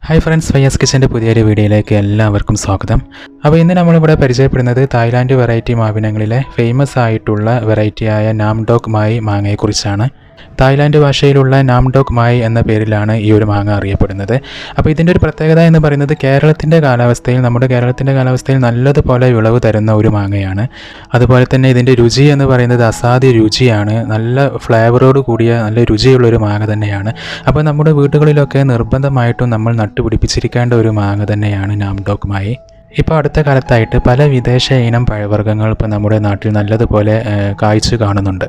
Hi friends, Fayyaz കിച്ചൻ്റെ പുതിയൊരു വീഡിയോയിലേക്ക് എല്ലാവർക്കും സ്വാഗതം. അപ്പോൾ ഇന്ന് നമ്മളിവിടെ പരിചയപ്പെടുന്നത് തായ്ലാൻഡ് വെറൈറ്റി മാവിനങ്ങളിലെ ഫേമസ് ആയിട്ടുള്ള വെറൈറ്റിയായ നാംഡോക് മായി മാങ്ങയെക്കുറിച്ചാണ്. തായ്ലാൻഡ് ഭാഷയിലുള്ള നാംഡോക് മായി എന്ന പേരിലാണ് ഈ ഒരു മാങ്ങ അറിയപ്പെടുന്നത്. അപ്പോൾ ഇതിൻ്റെ ഒരു പ്രത്യേകത എന്ന് പറയുന്നത് നമ്മുടെ കേരളത്തിൻ്റെ കാലാവസ്ഥയിൽ നല്ലതുപോലെ വിളവ് തരുന്ന ഒരു മാങ്ങയാണ്. അതുപോലെ തന്നെ ഇതിൻ്റെ രുചി എന്ന് പറയുന്നത് അസാധ്യ രുചിയാണ്. നല്ല ഫ്ലേവറോട് കൂടിയ നല്ല രുചിയുള്ളൊരു മാങ്ങ തന്നെയാണ്. അപ്പോൾ നമ്മുടെ വീടുകളിലൊക്കെ നിർബന്ധമായിട്ടും നമ്മൾ നട്ടുപിടിപ്പിച്ചിരിക്കേണ്ട ഒരു മാങ്ങ തന്നെയാണ് നാംഡോക് മായി. ഇപ്പോൾ അടുത്ത കാലത്തായിട്ട് പല വിദേശ ഇനം പഴവർഗ്ഗങ്ങൾ ഇപ്പോൾ നമ്മുടെ നാട്ടിൽ നല്ലതുപോലെ കായ്ച്ചു കാണുന്നുണ്ട്.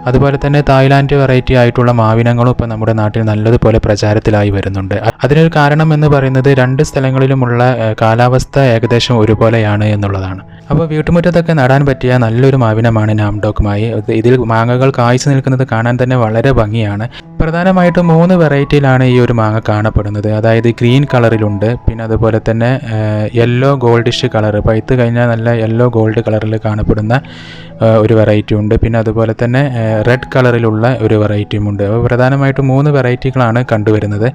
അതുപോലെ തന്നെ തായ്ലാൻഡ് വെറൈറ്റി ആയിട്ടുള്ള മാവിനങ്ങളും ഇപ്പോൾ നമ്മുടെ നാട്ടിൽ നല്ലതുപോലെ പ്രചാരത്തിലായി വരുന്നുണ്ട്. അതിനൊരു കാരണം എന്ന് പറയുന്നത് രണ്ട് സ്ഥലങ്ങളിലുമുള്ള കാലാവസ്ഥ ഏകദേശം ഒരുപോലെയാണ് എന്നുള്ളതാണ്. അപ്പോൾ വീട്ടുമുറ്റത്തൊക്കെ നടാൻ പറ്റിയ നല്ലൊരു മാവിനമാണ് നാംഡോക് മായി. ഇതിൽ മാങ്ങകൾ കായ്ച്ചു നിൽക്കുന്നത് കാണാൻ തന്നെ വളരെ ഭംഗിയാണ്. പ്രധാനമായിട്ടും 3 വെറൈറ്റിയിലാണ് ഈ ഒരു മാങ്ങ കാണപ്പെടുന്നത്. അതായത് ഗ്രീൻ കളറിലുണ്ട്, പിന്നെ അതുപോലെ തന്നെ യെല്ലോ ഗോൾഡിഷ് കളർ, പഴുത്ത് കഴിഞ്ഞാൽ നല്ല യെല്ലോ ഗോൾഡ് കളറിൽ കാണപ്പെടുന്ന ഒരു വെറൈറ്റി ഉണ്ട്. പിന്നെ അതുപോലെ തന്നെ റെഡ് കളറിലുള്ള ഒരു വെറൈറ്റിയും ഉണ്ട്. അപ്പോൾ പ്രധാനമായിട്ടും 3 വെറൈറ്റികളാണ് കണ്ടുവരുന്നത്.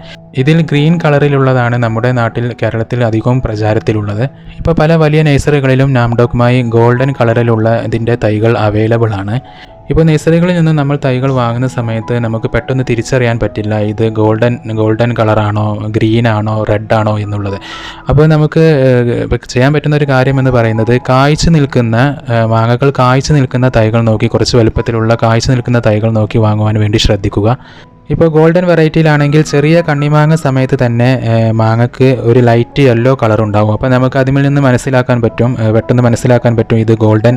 ഇതിൽ ഗ്രീൻ കളറിലുള്ളതാണ് നമ്മുടെ നാട്ടിൽ കേരളത്തിൽ അധികവും പ്രചാരത്തിലുള്ളത്. ഇപ്പോൾ പല വലിയ നഴ്സറികളിലും നാംഡോക് മായി ഗോൾഡൻ കളറിലുള്ള ഇതിൻ്റെ തൈകൾ അവൈലബിൾ ആണ്. ഇപ്പോൾ നഴ്സറികളിൽ നിന്ന് നമ്മൾ തൈകൾ വാങ്ങുന്ന സമയത്ത് നമുക്ക് പെട്ടെന്ന് തിരിച്ചറിയാൻ പറ്റില്ല ഇത് ഗോൾഡൻ കളറാണോ, ഗ്രീൻ ആണോ, റെഡ് ആണോ എന്നുള്ളത്. അപ്പോൾ നമുക്ക് ചെയ്യാൻ പറ്റുന്ന ഒരു കാര്യം എന്ന് പറയുന്നത് മാങ്ങകൾ കായ്ച്ചു നിൽക്കുന്ന തൈകൾ നോക്കി, കുറച്ച് വലുപ്പത്തിലുള്ള കായ്ച്ചു നിൽക്കുന്ന തൈകൾ നോക്കി വാങ്ങുവാൻ വേണ്ടി ശ്രദ്ധിക്കുക. ഇപ്പോൾ ഗോൾഡൻ വെറൈറ്റിയിലാണെങ്കിൽ ചെറിയ കണ്ണിമാങ്ങ സമയത്ത് തന്നെ മാങ്ങക്ക് ഒരു ലൈറ്റ് യെല്ലോ കളർ ഉണ്ടാകും. അപ്പോൾ നമുക്ക് അതിൽ നിന്ന് പെട്ടെന്ന് മനസ്സിലാക്കാൻ പറ്റും ഇത് ഗോൾഡൻ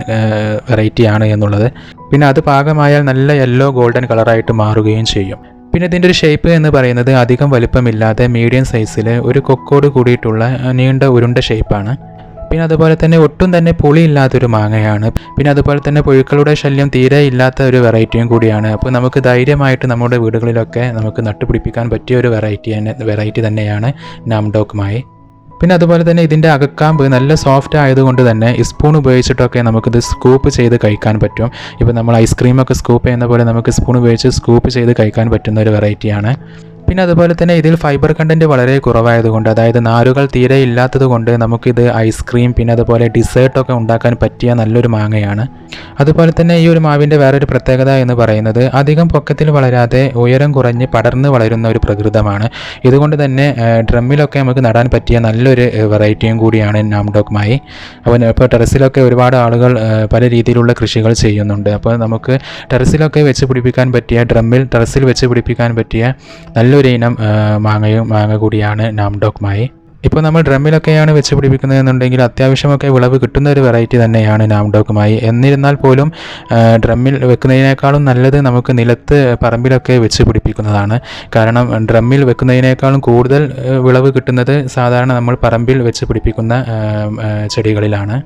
വെറൈറ്റി ആണ് എന്നുള്ളത്. പിന്നെ അത് പാകമായാൽ നല്ല യെല്ലോ ഗോൾഡൻ കളറായിട്ട് മാറുകയും ചെയ്യും. പിന്നെ ഇതിൻ്റെ ഒരു ഷേപ്പ് എന്ന് പറയുന്നത് അധികം വലുപ്പമില്ലാതെ മീഡിയം സൈസിൽ ഒരു കൊക്കോട് കൂടിയിട്ടുള്ള നീണ്ട ഉരുണ്ട ഷേപ്പാണ്. പിന്നെ അതുപോലെ തന്നെ ഒട്ടും തന്നെ പുളിയില്ലാത്തൊരു മാങ്ങയാണ്. പിന്നെ അതുപോലെ തന്നെ പുഴുക്കളുടെ ശല്യം തീരെ ഇല്ലാത്ത ഒരു വെറൈറ്റിയും കൂടിയാണ്. അപ്പോൾ നമുക്ക് ധൈര്യമായിട്ട് നമ്മുടെ വീടുകളിലൊക്കെ നമുക്ക് നട്ടുപിടിപ്പിക്കാൻ പറ്റിയ ഒരു വെറൈറ്റി തന്നെയാണ് നാംഡോക് മായി. പിന്നെ അതുപോലെ തന്നെ ഇതിൻ്റെ അകക്കാമ്പ് നല്ല സോഫ്റ്റ് ആയതുകൊണ്ട് തന്നെ സ്പൂൺ ഉപയോഗിച്ചിട്ടൊക്കെ നമുക്കിത് സ്കൂപ്പ് ചെയ്ത് കഴിക്കാൻ പറ്റും. ഇപ്പോൾ നമ്മൾ ഐസ്ക്രീമൊക്കെ സ്കൂപ്പ് ചെയ്യുന്ന പോലെ നമുക്ക് സ്പൂൺ ഉപയോഗിച്ച് സ്കൂപ്പ് ചെയ്ത് കഴിക്കാൻ പറ്റുന്ന ഒരു വെറൈറ്റിയാണ്. പിന്നെ അതുപോലെ തന്നെ ഇതിൽ ഫൈബർ കണ്ടൻറ്റ് വളരെ കുറവായതുകൊണ്ട്, അതായത് നാരുകൾ തീരെ ഇല്ലാത്തത് കൊണ്ട് നമുക്കിത് ഐസ്ക്രീം പിന്നെ അതുപോലെ ഡിസേർട്ടൊക്കെ ഉണ്ടാക്കാൻ പറ്റിയ നല്ലൊരു മാങ്ങയാണ്. അതുപോലെ തന്നെ ഈ ഒരു മാവിൻ്റെ വേറൊരു പ്രത്യേകത എന്ന് പറയുന്നത് അധികം പൊക്കത്തിൽ വളരാതെ ഉയരം കുറഞ്ഞ് പടർന്ന് വളരുന്ന ഒരു പ്രകൃതമാണ്. ഇതുകൊണ്ട് തന്നെ ഡ്രമ്മിലൊക്കെ നമുക്ക് നടാൻ പറ്റിയ നല്ലൊരു വെറൈറ്റിയും കൂടിയാണ് നാംഡോക് മായി. അപ്പോൾ ടെറസിലൊക്കെ ഒരുപാട് ആളുകൾ പല രീതിയിലുള്ള കൃഷികൾ ചെയ്യുന്നുണ്ട്. അപ്പോൾ നമുക്ക് ടെറസിലൊക്കെ വെച്ച് പിടിപ്പിക്കാൻ പറ്റിയ ടെറസിൽ വെച്ച് പിടിപ്പിക്കാൻ പറ്റിയ നല്ലൊരു ഇനം മാങ്ങ കൂടിയാണ് നാംഡോക് മായി. ഇപ്പോൾ നമ്മൾ ഡ്രമ്മിലൊക്കെയാണ് വെച്ച് പിടിപ്പിക്കുന്നതെന്നുണ്ടെങ്കിൽ അത്യാവശ്യമൊക്കെ വിളവ് കിട്ടുന്ന ഒരു വെറൈറ്റി തന്നെയാണ് നാംഡോക് മായി. എന്നിരുന്നാൽ പോലും ഡ്രമ്മിൽ വെക്കുന്നതിനേക്കാളും നല്ലത് നമുക്ക് നിലത്ത് പറമ്പിലൊക്കെ വെച്ച് പിടിപ്പിക്കുന്നതാണ്. കാരണം ഡ്രമ്മിൽ വെക്കുന്നതിനേക്കാളും കൂടുതൽ വിളവ് കിട്ടുന്നത് സാധാരണ നമ്മൾ പറമ്പിൽ വെച്ച് പിടിപ്പിക്കുന്ന ചെടികളിലാണ്.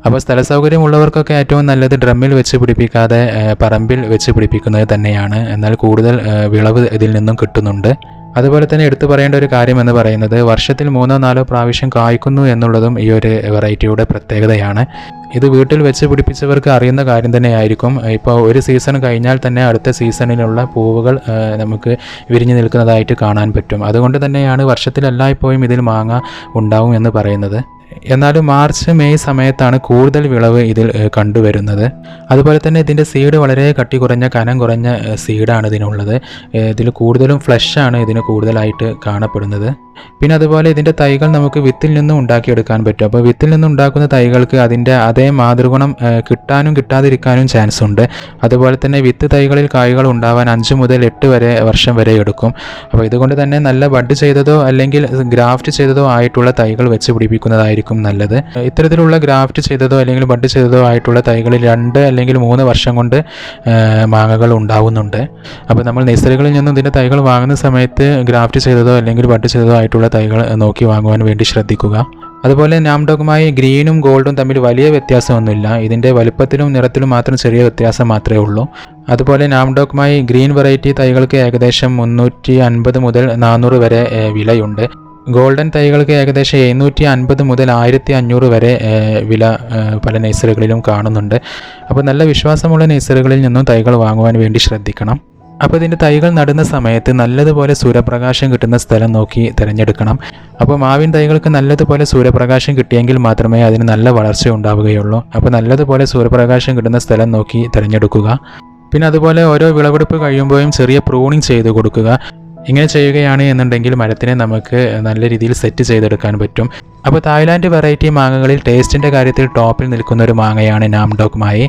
അപ്പോൾ സ്ഥല സൗകര്യമുള്ളവർക്കൊക്കെ ഏറ്റവും നല്ലത് ഡ്രമ്മിൽ വെച്ച് പിടിപ്പിക്കാതെ പറമ്പിൽ വെച്ച് പിടിപ്പിക്കുന്നത് തന്നെയാണ്. എന്നാൽ കൂടുതൽ വിളവ് ഇതിൽ നിന്നും കിട്ടുന്നുണ്ട്. അതുപോലെ തന്നെ എടുത്തു പറയേണ്ട ഒരു കാര്യം എന്ന് പറയുന്നത് വർഷത്തിൽ 3-4 പ്രാവശ്യം കായ്ക്കുന്നു എന്നുള്ളതും ഈ ഒരു വെറൈറ്റിയുടെ പ്രത്യേകതയാണ്. ഇത് വീട്ടിൽ വെച്ച് പിടിപ്പിച്ചവർക്ക് അറിയുന്ന കാര്യം തന്നെയായിരിക്കും. ഇപ്പോൾ ഒരു സീസൺ കഴിഞ്ഞാൽ തന്നെ അടുത്ത സീസണിലുള്ള പൂവുകൾ നമുക്ക് വിരിഞ്ഞു നിൽക്കുന്നതായിട്ട് കാണാൻ പറ്റും. അതുകൊണ്ട് തന്നെയാണ് വർഷത്തിൽ എല്ലായ്പ്പോഴും ഇതിൽ മാങ്ങ ഉണ്ടാവും എന്ന് പറയുന്നത്. എന്നാലും മാർച്ച് മെയ് സമയത്താണ് കൂടുതൽ വിളവ് ഇതിൽ കണ്ടുവരുന്നത്. അതുപോലെ തന്നെ ഇതിൻ്റെ സീഡ് വളരെ കനം കുറഞ്ഞ സീഡാണ് ഇതിനുള്ളത്. ഇതിൽ കൂടുതലും ഫ്ലഷാണ് ഇതിന് കൂടുതലായിട്ട് കാണപ്പെടുന്നത്. പിന്നെ അതുപോലെ ഇതിൻ്റെ തൈകൾ നമുക്ക് വിത്തിൽ നിന്നും ഉണ്ടാക്കിയെടുക്കാൻ പറ്റും. അപ്പോൾ വിത്തിൽ നിന്നും ഉണ്ടാക്കുന്ന തൈകൾക്ക് അതിൻ്റെ അതേ മാതൃഗുണം കിട്ടാനും കിട്ടാതിരിക്കാനും ചാൻസ് ഉണ്ട്. അതുപോലെ തന്നെ വിത്ത് തൈകളിൽ കായ്കൾ ഉണ്ടാവാൻ 5 മുതൽ 8 വർഷം വരെ എടുക്കും. അപ്പോൾ ഇതുകൊണ്ട് തന്നെ നല്ല ബഡ് ചെയ്തതോ അല്ലെങ്കിൽ ഗ്രാഫ്റ്റ് ചെയ്തതോ ആയിട്ടുള്ള തൈകൾ വെച്ച് പിടിപ്പിക്കുന്നതായിരിക്കും നല്ലത്. ഇത്തരത്തിലുള്ള ഗ്രാഫ്റ്റ് ചെയ്തതോ അല്ലെങ്കിൽ ബഡ് ചെയ്തതോ ആയിട്ടുള്ള തൈകളിൽ 2 അല്ലെങ്കിൽ 3 വർഷം കൊണ്ട് മാങ്ങകൾ ഉണ്ടാവുന്നുണ്ട്. അപ്പോൾ നമ്മൾ നഴ്സറികളിൽ നിന്നും ഇതിൻ്റെ തൈകൾ വാങ്ങുന്ന സമയത്ത് ഗ്രാഫ്റ്റ് ചെയ്തതോ അല്ലെങ്കിൽ ബഡ് ചെയ്തതോ ആയിട്ടുള്ള തൈകൾ നോക്കി വാങ്ങുവാൻ വേണ്ടി ശ്രദ്ധിക്കുക. അതുപോലെ നാംഡോക് മായി ഗ്രീനും ഗോൾഡും തമ്മിൽ വലിയ വ്യത്യാസമൊന്നുമില്ല. ഇതിൻ്റെ വലുപ്പത്തിലും നിറത്തിലും മാത്രം ചെറിയ വ്യത്യാസം മാത്രമേ ഉള്ളൂ. അതുപോലെ നാംഡോക് മായി ഗ്രീൻ വെറൈറ്റി തൈകൾക്ക് ഏകദേശം 350 മുതൽ 400 വരെ വിലയുണ്ട്. ഗോൾഡൻ തൈകൾക്ക് ഏകദേശം 750 മുതൽ 1500 വരെ വില പല നഴ്സറികളിലും കാണുന്നുണ്ട്. അപ്പോൾ നല്ല വിശ്വാസമുള്ള നഴ്സറികളിൽ നിന്നും തൈകൾ വാങ്ങുവാൻ വേണ്ടി ശ്രദ്ധിക്കണം. അപ്പോൾ ഇതിൻ്റെ തൈകൾ നടുന്ന സമയത്ത് നല്ലതുപോലെ സൂര്യപ്രകാശം കിട്ടുന്ന സ്ഥലം നോക്കി തിരഞ്ഞെടുക്കണം. അപ്പോൾ മാവിൻ തൈകൾക്ക് നല്ലതുപോലെ സൂര്യപ്രകാശം കിട്ടിയെങ്കിൽ മാത്രമേ അതിന് നല്ല വളർച്ച ഉണ്ടാവുകയുള്ളൂ. അപ്പോൾ നല്ലതുപോലെ സൂര്യപ്രകാശം കിട്ടുന്ന സ്ഥലം നോക്കി തിരഞ്ഞെടുക്കുക. പിന്നെ അതുപോലെ ഓരോ വിളവെടുപ്പ് കഴിയുമ്പോഴും ചെറിയ പ്രൂണിങ് ചെയ്ത് കൊടുക്കുക. ഇങ്ങനെ ചെയ്യുകയാണ് എന്നുണ്ടെങ്കിൽ മരത്തിനെ നമുക്ക് നല്ല രീതിയിൽ സെറ്റ് ചെയ്തെടുക്കാൻ പറ്റും. അപ്പോൾ തായ്ലാൻഡ് വെറൈറ്റി മാങ്ങകളിൽ ടേസ്റ്റിൻ്റെ കാര്യത്തിൽ ടോപ്പിൽ നിൽക്കുന്ന ഒരു മാങ്ങയാണ് നാംഡോക് മായി.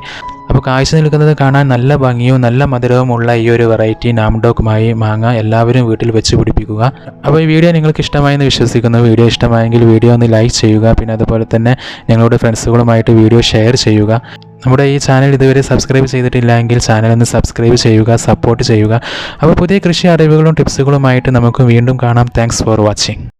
അപ്പോൾ കാഴ്ച നിൽക്കുന്നത് കാണാൻ നല്ല ഭംഗിയും നല്ല മധുരവുമുള്ള ഈ ഒരു വെറൈറ്റി നാംഡോക് മായി മാങ്ങ എല്ലാവരും വീട്ടിൽ വെച്ച് പിടിപ്പിക്കുക. അപ്പോൾ ഈ വീഡിയോ നിങ്ങൾക്ക് ഇഷ്ടമായെന്ന് വിശ്വസിക്കുന്നു. വീഡിയോ ഇഷ്ടമായെങ്കിൽ വീഡിയോ ഒന്ന് ലൈക്ക് ചെയ്യുക. പിന്നെ അതുപോലെ തന്നെ ഞങ്ങളുടെ ഫ്രണ്ട്സുകളുമായിട്ട് വീഡിയോ ഷെയർ ചെയ്യുക. നമ്മുടെ ഈ ചാനൽ ഇതുവരെ സബ്സ്ക്രൈബ് ചെയ്തിട്ടില്ലെങ്കിൽ ചാനൽ ഒന്ന് സബ്സ്ക്രൈബ് ചെയ്യുക, സപ്പോർട്ട് ചെയ്യുക. അപ്പോൾ പുതിയ കൃഷി അറിവുകളും ടിപ്സുകളുമായിട്ട് നമുക്ക് വീണ്ടും കാണാം. Thanks for watching.